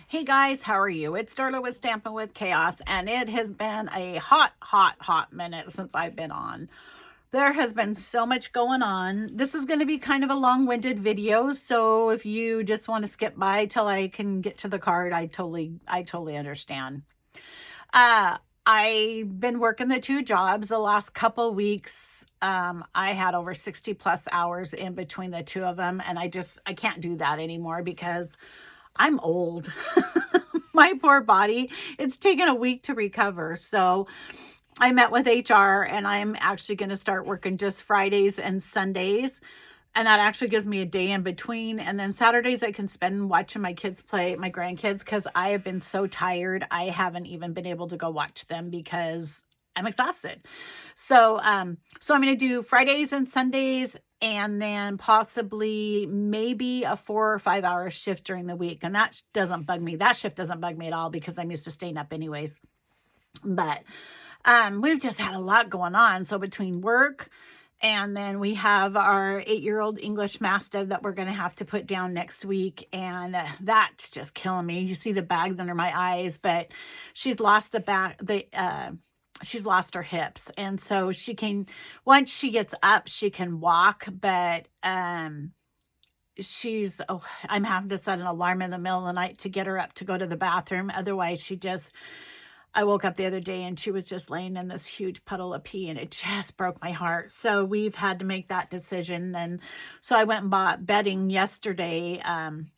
Hey guys, how are you? It's Darla with Stampin' with Chaos, and it has been a hot minute since I've been on. There has been so much going on. This is going to be kind of a long-winded video, so if you just want to skip by till I can get to the card, I totally understand. Uh, I've been working the two jobs the last couple weeks. I had over 60 plus hours in between the two of them, and I can't do that anymore because I'm old. My poor body, it's taken a week to recover. So I met with HR and I'm actually going to start working just Fridays and Sundays. And that actually gives me a day in between. And then Saturdays I can spend watching my kids play, my grandkids, because I have been so tired. I haven't even been able to go watch them because I'm exhausted. So I'm going to do Fridays and Sundays and then possibly maybe a 4 or 5 hour shift during the week. And that doesn't bug me. That shift doesn't bug me at all because I'm used to staying up anyways. But we've just had a lot going on. So between work and then we have our 8-year-old English Mastiff that we're going to have to put down next week. And that's just killing me. You see the bags under my eyes, but she's lost she's lost her hips. And so once she gets up, she can walk, but I'm having to set an alarm in the middle of the night to get her up to go to the bathroom. Otherwise, I woke up the other day and she was just laying in this huge puddle of pee and it just broke my heart. So we've had to make that decision. And so I went and bought bedding yesterday,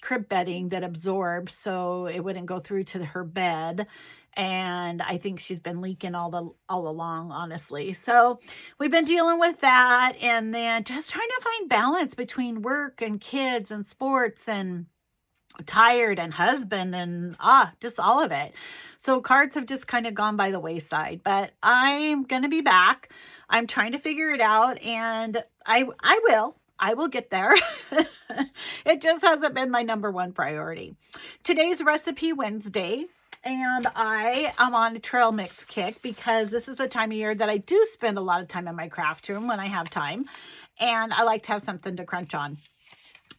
crib bedding that absorbs so it wouldn't go through to her bed. And I think she's been leaking all along, honestly. So we've been dealing with that and then just trying to find balance between work and kids and sports and tired and husband and just all of it. So cards have just kind of gone by the wayside, but I'm going to be back. I'm trying to figure it out and I will get there. It just hasn't been my number one priority. Today's Recipe Wednesday. And I am on a trail mix kick because this is the time of year that I do spend a lot of time in my craft room when I have time. And I like to have something to crunch on.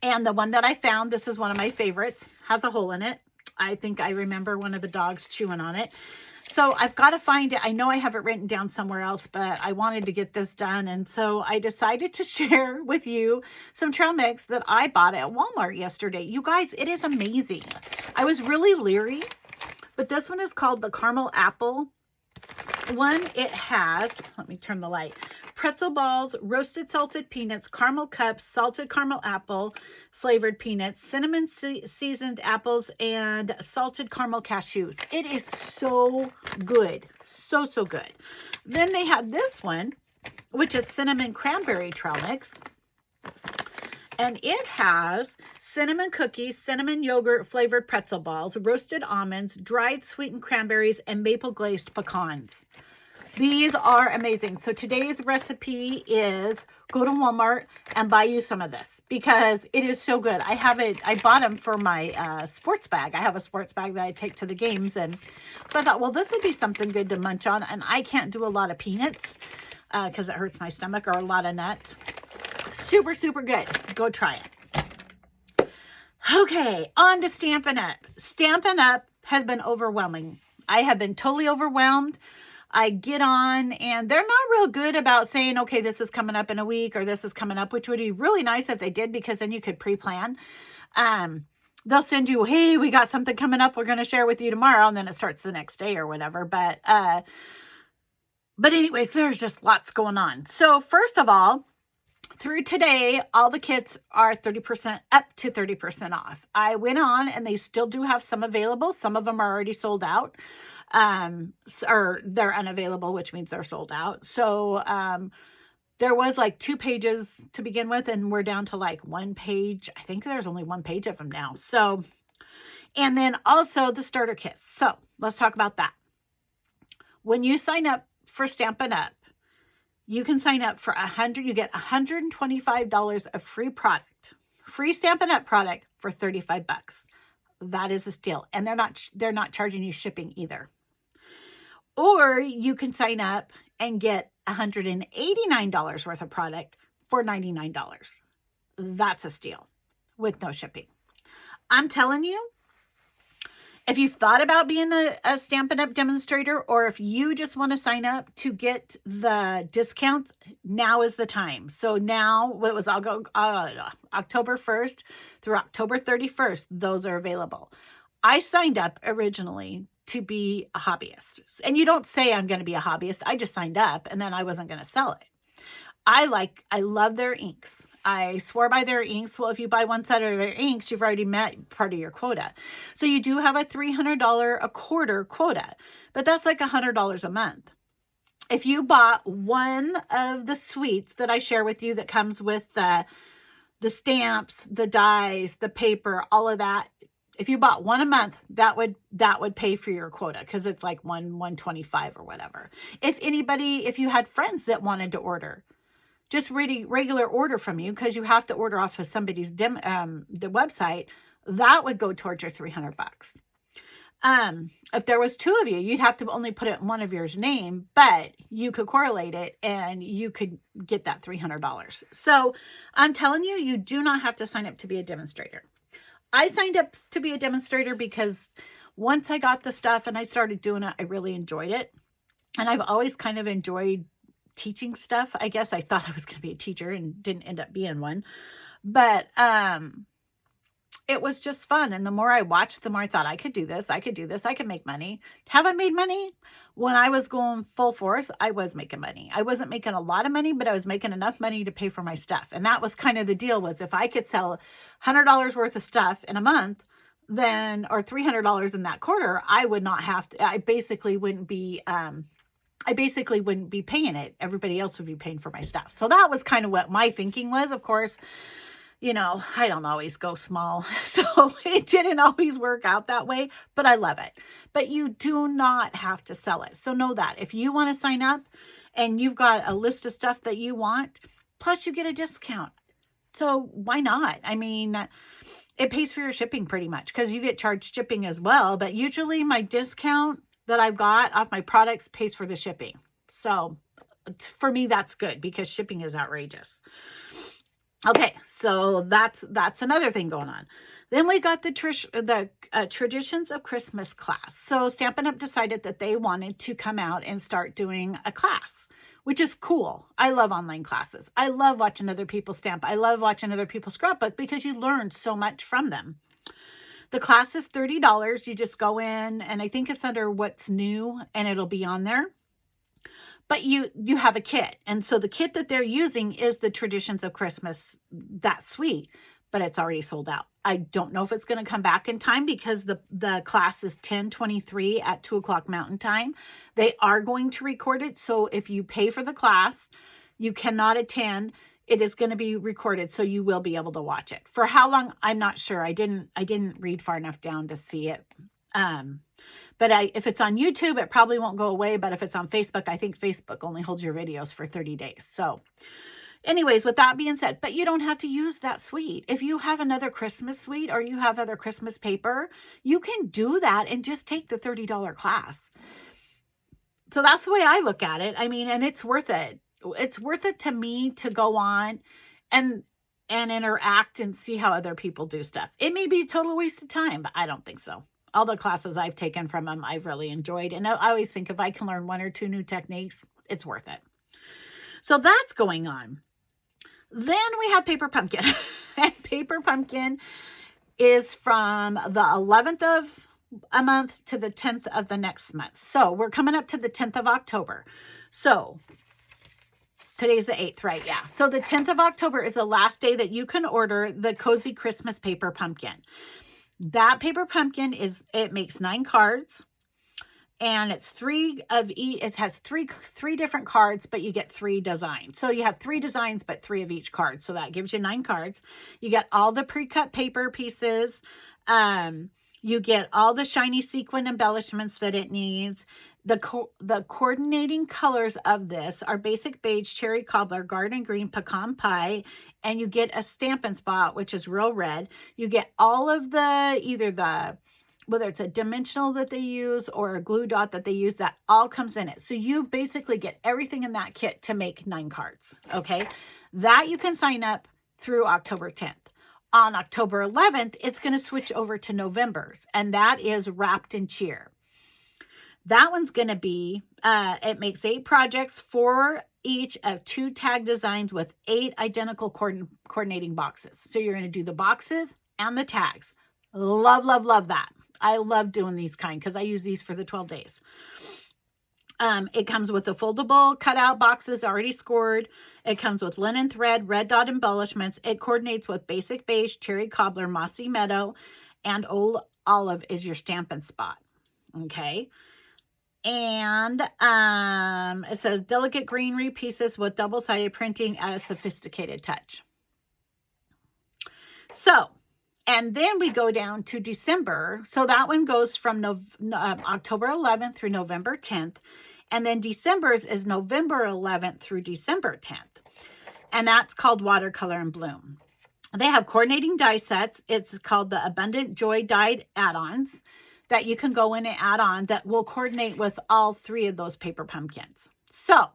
And the one that I found, this is one of my favorites, has a hole in it. I think I remember one of the dogs chewing on it. So I've got to find it. I know I have it written down somewhere else, but I wanted to get this done. And so I decided to share with you some trail mix that I bought at Walmart yesterday. You guys, it is amazing. I was really leery, but this one is called the Caramel Apple one. It has, let me turn the light, pretzel balls, roasted salted peanuts, caramel cups, salted caramel apple, flavored peanuts, cinnamon seasoned apples, and salted caramel cashews. It is so good. So good. Then they have this one, which is cinnamon cranberry trail mix. And it has cinnamon cookies, cinnamon yogurt flavored pretzel balls, roasted almonds, dried sweetened cranberries, and maple glazed pecans. These are amazing. So today's recipe is go to Walmart and buy you some of this because it is so good. I have it. I bought them for my sports bag. I have a sports bag that I take to the games. And so I thought, well, this would be something good to munch on. And I can't do a lot of peanuts because it hurts my stomach, or a lot of nuts. Super good. Go try it. Okay, on to Stampin' Up. Stampin' Up has been overwhelming. I have been totally overwhelmed. I get on and they're not real good about saying, okay, this is coming up in a week or this is coming up, which would be really nice if they did because then you could pre-plan. They'll send you, hey, we got something coming up we're going to share with you tomorrow, and then it starts the next day or whatever. But anyways, there's just lots going on. So first of all, through today, all the kits are 30% up to 30% off. I went on and they still do have some available. Some of them are already sold out. Or they're unavailable, which means they're sold out. So there was like 2 pages to begin with, and we're down to like 1 page. I think there's only 1 page of them now. So, and then also the starter kits. So let's talk about that. When you sign up for Stampin' Up, you can sign up for you get $125 of free product, free Stampin' Up product for $35. That is a steal. And they're not charging you shipping either. Or you can sign up and get $189 worth of product for $99. That's a steal with no shipping. I'm telling you, If you've thought about being a Stampin' Up! Demonstrator, or if you just want to sign up to get the discounts, now is the time. So now, what was October 1st through October 31st, those are available. I signed up originally to be a hobbyist. And you don't say I'm going to be a hobbyist. I just signed up and then I wasn't going to sell it. I love their inks. I swore by their inks. Well, if you buy one set of their inks, you've already met part of your quota. So you do have a $300 a quarter quota, but that's like $100 a month. If you bought one of the suites that I share with you that comes with the stamps, the dies, the paper, all of that, if you bought one a month, that would pay for your quota, because it's like 125 or whatever. If you had friends that wanted to order, just really regular order from you, because you have to order off of somebody's the website, that would go towards your $300. If there was two of you, you'd have to only put it in one of yours name, but you could correlate it and you could get that $300. So I'm telling you, you do not have to sign up to be a demonstrator. I signed up to be a demonstrator because once I got the stuff and I started doing it, I really enjoyed it. And I've always kind of enjoyed teaching stuff. I guess I thought I was going to be a teacher and didn't end up being one. But it was just fun. And the more I watched, the more I thought I could do this. I could make money. Have I made money? When I was going full force, I was making money. I wasn't making a lot of money, but I was making enough money to pay for my stuff. And that was kind of the deal, was if I could sell $100 worth of stuff in a month, then, or $300 in that quarter, I would not have to, I basically wouldn't be paying it. Everybody else would be paying for my stuff. So that was kind of what my thinking was. Of course, I don't always go small, so it didn't always work out that way, but I love it. But you do not have to sell it. So know that if you want to sign up and you've got a list of stuff that you want, plus you get a discount. So why not? I mean, it pays for your shipping pretty much, because you get charged shipping as well. But usually my discount that I've got off my products pays for the shipping. So for me, that's good, because shipping is outrageous. Okay, so that's another thing going on. Then we got the Traditions of Christmas class. So Stampin' Up! Decided that they wanted to come out and start doing a class, which is cool. I love online classes. I love watching other people stamp. I love watching other people scrapbook, because you learn so much from them. The class is $30. You just go in, and I think it's under What's New, and it'll be on there. But you have a kit. And so the kit that they're using is the Traditions of Christmas, that suite, but it's already sold out. I don't know if it's going to come back in time, because the class is 10/23 at 2:00 Mountain Time. They are going to record it. So if you pay for the class, you cannot attend. It is going to be recorded, so you will be able to watch it. For how long, I'm not sure. I didn't read far enough down to see it. But if it's on YouTube, it probably won't go away. But if it's on Facebook, I think Facebook only holds your videos for 30 days. So anyways, with that being said, but you don't have to use that suite. If you have another Christmas suite, or you have other Christmas paper, you can do that and just take the $30 class. So that's the way I look at it. I mean, and it's worth it. It's worth it to me to go on and interact and see how other people do stuff. It may be a total waste of time, but I don't think so. All the classes I've taken from them, I've really enjoyed. And I always think if I can learn one or two new techniques, it's worth it. So that's going on. Then we have Paper Pumpkin. And Paper Pumpkin is from the 11th of a month to the 10th of the next month. So we're coming up to the 10th of October. So today's the 8th, right? Yeah. So the 10th of October is the last day that you can order the Cozy Christmas Paper Pumpkin. That Paper Pumpkin it makes 9 cards, and it's 3 of each. It has three different cards, but you get 3 designs. So you have 3 designs, but 3 of each card. So that gives you 9 cards. You get all the pre-cut paper pieces. You get all the shiny sequin embellishments that it needs. The coordinating colors of this are basic beige, cherry cobbler, garden green, pecan pie, and you get a Stampin' Spot, which is real red. You get all of whether it's a dimensional that they use or a glue dot that they use, that all comes in it. So you basically get everything in that kit to make 9 cards, okay? That you can sign up through October 10th. on October 11th, it's going to switch over to November's, and that is Wrapped in Cheer. That one's going to be, it makes 8 projects, 4 each of 2 tag designs with 8 identical coordinating boxes. So you're going to do the boxes and the tags. Love, love, love that. I love doing these kind because I use these for the 12 days. It comes with the foldable cutout boxes already scored. It comes with linen thread, red dot embellishments. It coordinates with basic beige, cherry cobbler, mossy meadow, and old olive is your Stampin' spot. Okay. And it says delicate greenery pieces with double-sided printing at a sophisticated touch. So, and then we go down to December. So that one goes from October 11th through November 10th. And then December's is November 11th through December 10th. And that's called Watercolor and Bloom. They have coordinating die sets. It's called the Abundant Joy Dyed Add-ons that you can go in and add on that will coordinate with all 3 of those paper pumpkins. So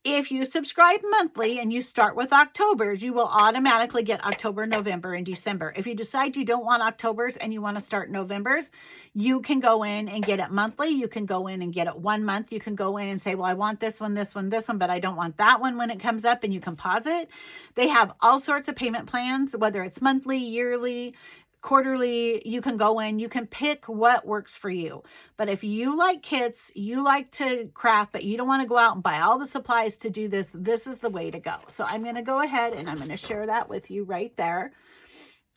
if you subscribe monthly and you start with October's, you will automatically get October, November, and December. If you decide you don't want October's and you want to start November's, you can go in and get it monthly. You can go in and get it 1 month. You can go in and say, well, I want this one, this one, this one, but I don't want that one when it comes up, and you can pause it. They have all sorts of payment plans, whether it's monthly, yearly, quarterly. You can go in, you can pick what works for you. But if you like kits, you like to craft, but you don't want to go out and buy all the supplies to do this, this is the way to go. So I'm going to go ahead and I'm going to share that with you right there.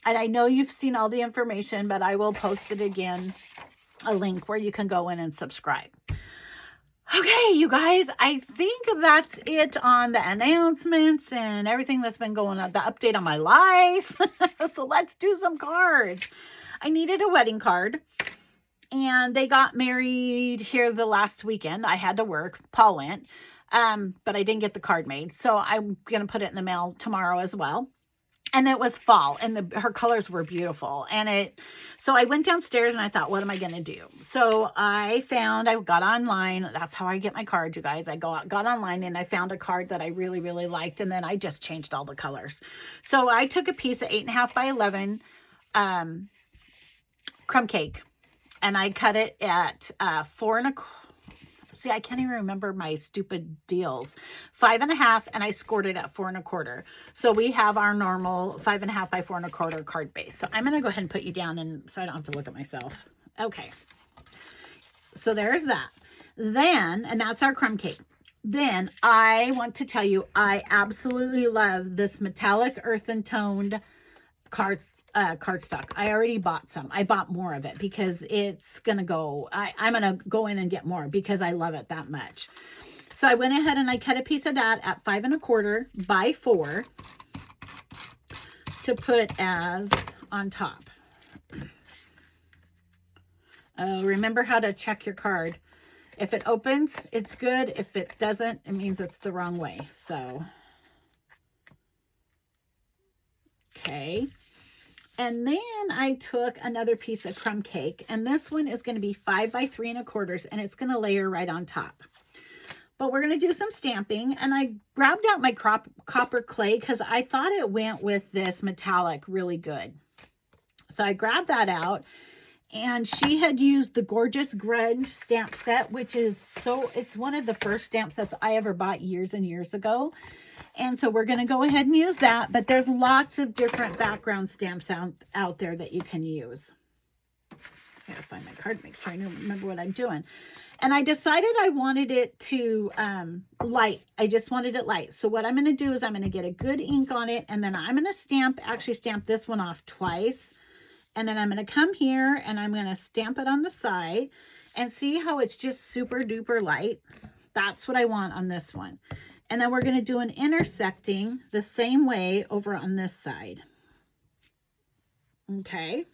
And I know you've seen all the information, but I will post it again, a link where you can go in and subscribe. Okay, you guys, I think that's it on the announcements and everything that's been going on, the update on my life. So let's do some cards. I needed a wedding card, and they got married here the last weekend. I had to work. Paul went, but I didn't get the card made. So I'm going to put it in the mail tomorrow as well. And it was fall, and her colors were beautiful. And so I went downstairs and I thought, what am I going to do? So I got online. That's how I get my cards, you guys. I got online and I found a card that I really, really liked. And then I just changed all the colors. So I took a piece of 8.5 by 11 crumb cake, and I cut it at 4 1/4. See, I can't even remember my stupid deals. 5.5, and I scored it at 4 1/4. So we have our normal 5.5 by 4 1/4 card base. So I'm going to go ahead and put you down, and so I don't have to look at myself. Okay. So there's that. Then, and that's our crumb cake. Then I want to tell you, I absolutely love this metallic earthen toned cardstock. I already bought some. I bought more of it because it's going to go, I'm going to go in and get more because I love it that much. So I went ahead and I cut a piece of that at 5 1/4 by 4 to put as on top. Remember how to check your card. If it opens, it's good. If it doesn't, it means it's the wrong way. So, okay. And then I took another piece of crumb cake, and this one is going to be 5 by 3 1/4, and it's going to layer right on top. But we're going to do some stamping, and I grabbed out my copper clay because I thought it went with this metallic really good. So I grabbed that out, and she had used the Gorgeous Grunge stamp set, which is it's one of the first stamp sets I ever bought years and years ago. And so we're going to go ahead and use that, but there's lots of different background stamps out there that you can use. I gotta find my card, make sure I remember what I'm doing. And I decided I wanted it to light. I just wanted it light. So what I'm going to do is I'm going to get a good ink on it, and then I'm going to actually stamp this one off twice. And then I'm going to come here and I'm going to stamp it on the side, and see how it's just super duper light. That's what I want on this one. And then we're going to do an intersecting the same way over on this side. Okay.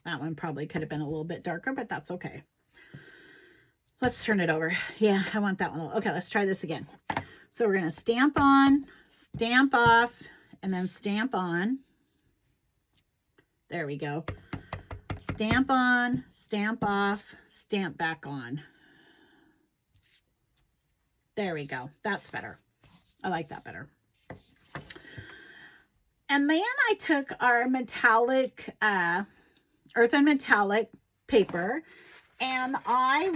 That one probably could have been a little bit darker, but that's okay. Let's turn it over. Yeah, I want that one. Okay, let's try this again. So we're going to stamp on, stamp off, and then stamp on. There we go. Stamp on, stamp off, stamp back on. There we go. That's better. I like that better. And then I took our metallic, earth and metallic paper, and I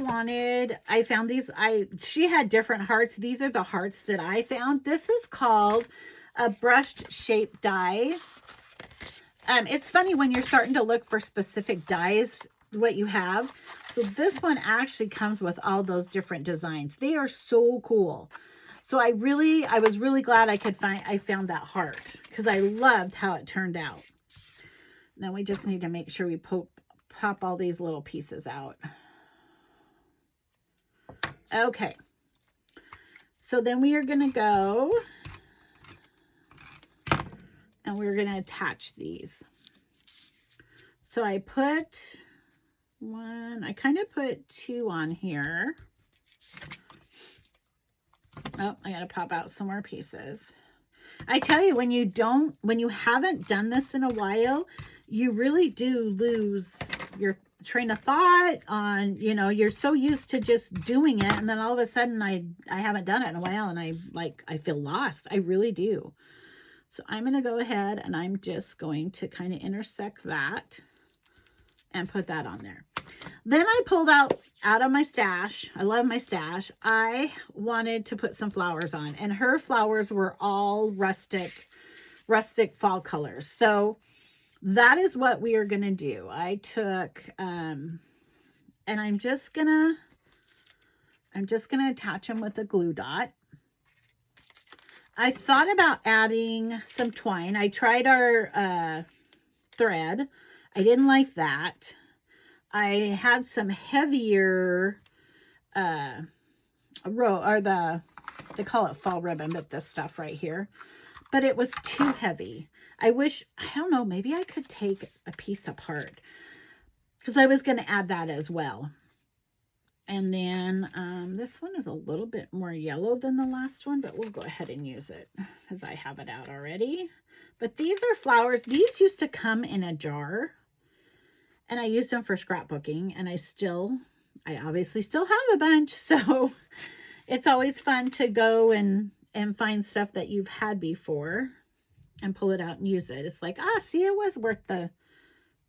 found these, she had different hearts. These are the hearts that I found. This is called a brushed shape die. It's funny when you're starting to look for specific dies, what you have. So this one actually comes with all those different designs. They are so cool. So I was really glad I found that heart, because I loved how it turned out. Now we just need to make sure we pop all these little pieces out. Okay. So then we are going to go and we're going to attach these. So I put one, I kind of put two on here. Oh, I got to pop out some more pieces. I tell you, when you haven't done this in a while, you really do lose your train of thought on, you're so used to just doing it. And then all of a sudden I haven't done it in a while, and I feel lost. I really do. So I'm going to go ahead and I'm just going to kind of intersect that and put that on there. Then I pulled out of my stash. I love my stash. I wanted to put some flowers on, and her flowers were all rustic fall colors. So that is what we are going to do. I took, and I'm just going to attach them with a glue dot. I thought about adding some twine. I tried our thread. I didn't like that. I had some heavier they call it fall ribbon, but this stuff right here. But it was too heavy. I don't know, maybe I could take a piece apart, because I was going to add that as well. And then this one is a little bit more yellow than the last one, but we'll go ahead and use it because I have it out already. But these are flowers. These used to come in a jar, and I used them for scrapbooking, and I obviously still have a bunch. So it's always fun to go and find stuff that you've had before and pull it out and use it. It's like, see, it was worth the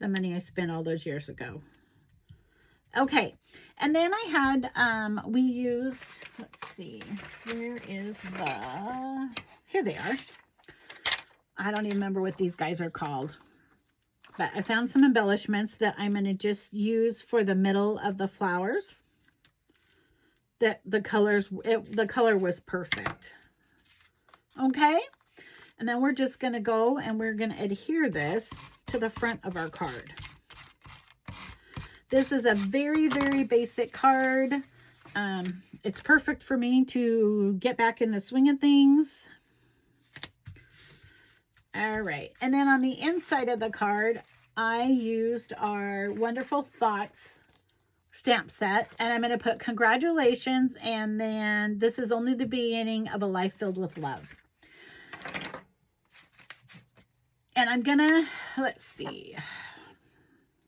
money I spent all those years ago. Okay. And then I had, we used, let's see, here they are. I don't even remember what these guys are called. But I found some embellishments that I'm going to just use for the middle of the flowers. That the color was perfect. Okay. And then we're just going to go and we're going to adhere this to the front of our card. This is a very, very basic card. It's perfect for me to get back in the swing of things. All right. And then on the inside of the card, I used our Wonderful Thoughts stamp set, and I'm going to put congratulations, and then this is only the beginning of a life filled with love. And I'm going to, let's see.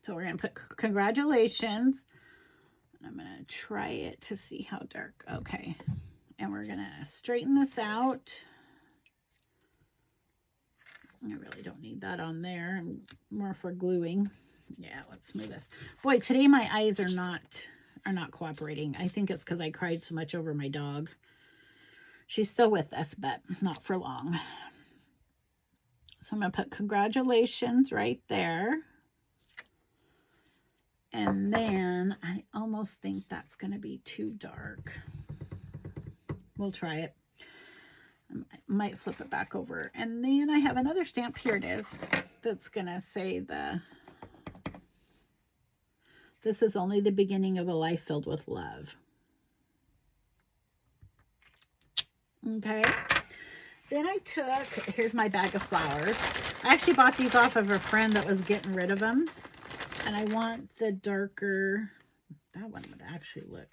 So we're going to put congratulations. I'm going to try it to see how dark. Okay. And we're going to straighten this out. I really don't need that on there. I'm more for gluing. Yeah, let's move this. Boy, today my eyes are not cooperating. I think it's because I cried so much over my dog. She's still with us, but not for long. So I'm going to put congratulations right there. And then I almost think that's going to be too dark. We'll try it. I might flip it back over. And then I have another stamp. Here it is. That's going to say this is only the beginning of a life filled with love. Okay. Then I here's my bag of flowers. I actually bought these off of a friend that was getting rid of them. And I want the darker, that one would actually look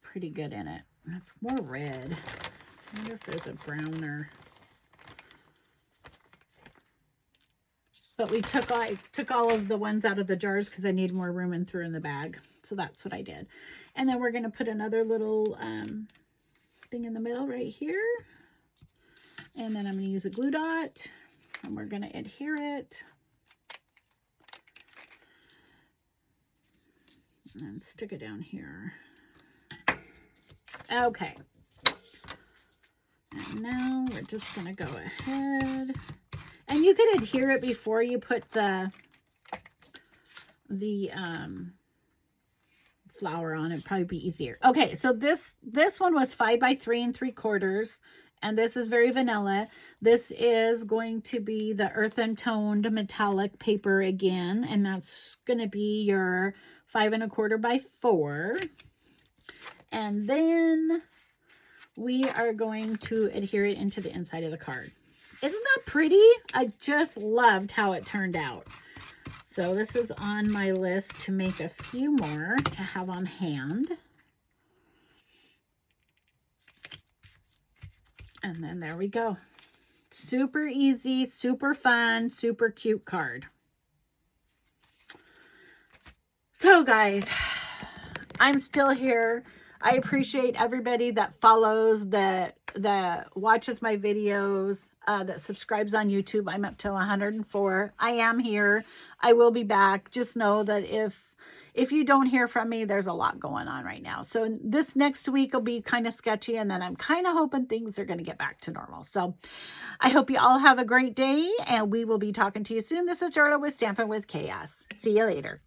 pretty good in it. It's more red. I wonder if there's a browner. But I took all of the ones out of the jars because I need more room and threw in the bag. So that's what I did. And then we're going to put another little thing in the middle right here. And then I'm going to use a glue dot. And we're going to adhere it. And stick it down here. Okay. And now we're just going to go ahead. And you could adhere it before you put the flower on. It'd probably be easier. Okay, so this one was 5 by 3 3/4, and this is very vanilla. This is going to be the earthen toned metallic paper again, and that's going to be your 5 1/4 by 4. And then we are going to adhere it into the inside of the card. Isn't that pretty? I just loved how it turned out. So this is on my list to make a few more to have on hand. And then there we go. Super easy, super fun, super cute card. So guys, I'm still here. I appreciate everybody that follows, that watches my videos, that subscribes on YouTube. I'm up to 104. I am here. I will be back. Just know that if you don't hear from me, there's a lot going on right now. So this next week will be kind of sketchy, and then I'm kind of hoping things are going to get back to normal. So I hope you all have a great day, and we will be talking to you soon. This is Charlotte with Stampin' with Chaos. See you later.